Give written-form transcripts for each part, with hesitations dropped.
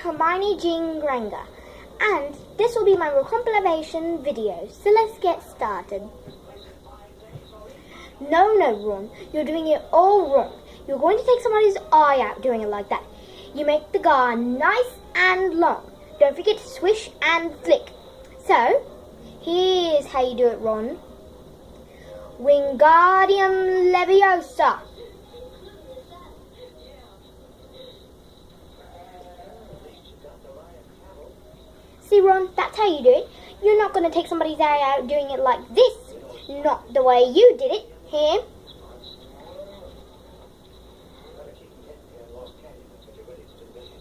Hermione Jean Granger, and this will be my recompilation video, so let's get started. No, Ron, you're doing it all wrong. You're going to take somebody's eye out doing it like that. You make the gar nice and long. Don't forget to swish and flick. So, here's how you do it, Ron. Wingardium Leviosa. See, Ron, that's how you do it. You're not going to take somebody's eye out doing it like this. Not the way you did it. Here.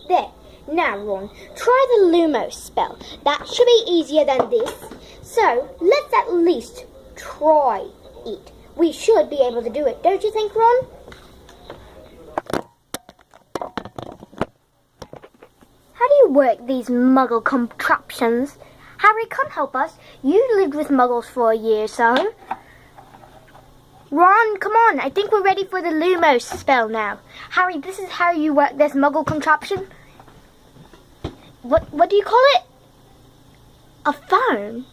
There. Now, Ron, try the Lumos spell. That should be easier than this. So, let's at least try it. We should be able to do it, don't you think, Ron? How do you work these muggle contraptions? Harry, come help us. You lived with muggles for a year, so. Ron, come on. I think we're ready for the Lumos spell now. Harry, this is how you work this muggle contraption. What do you call it? A phone?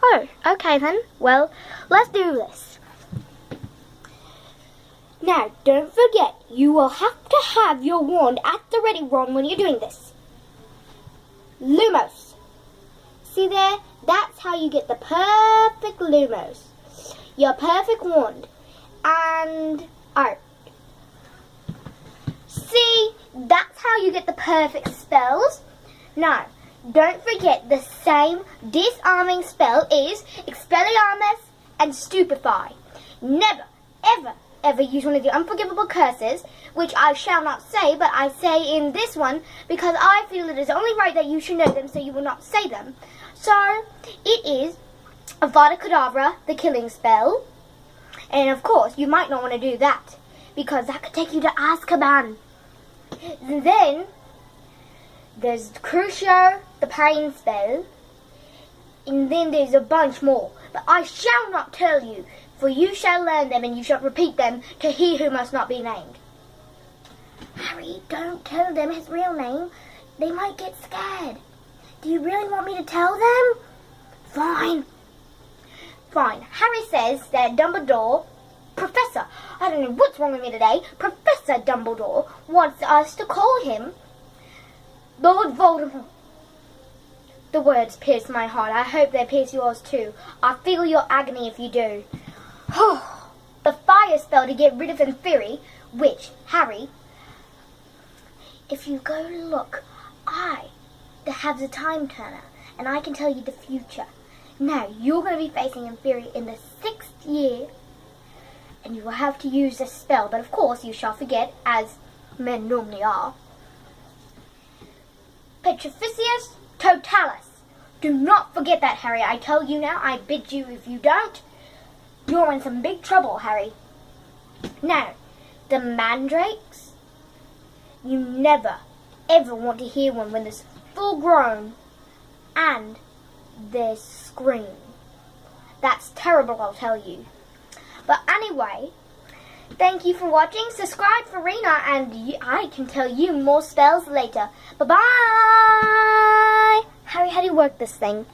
Oh, okay then. Well, let's do this. Now, don't forget, you will have to have your wand at the ready, Ron, when you're doing this. Lumos. See there? That's how you get the perfect Lumos. Your perfect wand. And art. See? That's how you get the perfect spells. Now, don't forget the same disarming spell is Expelliarmus and Stupefy. Never, ever use one of the unforgivable curses, which I shall not say, but I say in this one because I feel it is only right that you should know them, so you will not say them. So, it is Avada Kedavra, the killing spell. And of course, you might not want to do that, because that could take you to Azkaban. Then, there's Crucio, the pain spell. And then there's a bunch more. But I shall not tell you, for you shall learn them and you shall repeat them to he who must not be named. Harry, don't tell them his real name. They might get scared. Do you really want me to tell them? Fine. Harry says that Dumbledore, Professor, I don't know what's wrong with me today, Professor Dumbledore wants us to call him Lord Voldemort. The words pierce my heart. I hope they pierce yours too. I feel your agony if you do. The fire spell to get rid of Inferi, which, Harry, if you go look, I have the time turner, and I can tell you the future. Now, you're going to be facing Inferi in the 6th year, and you will have to use this spell, but of course you shall forget, as men normally are. Petrificius Totalis. Do not forget that, Harry. I tell you now, I bid you if you don't, you're in some big trouble, Harry. Now, the mandrakes, you never, ever want to hear one when they're full grown and they scream. That's terrible, I'll tell you. But anyway, thank you for watching. Subscribe for Rena, and I can tell you more spells later. Bye-bye! Harry, how do you work this thing?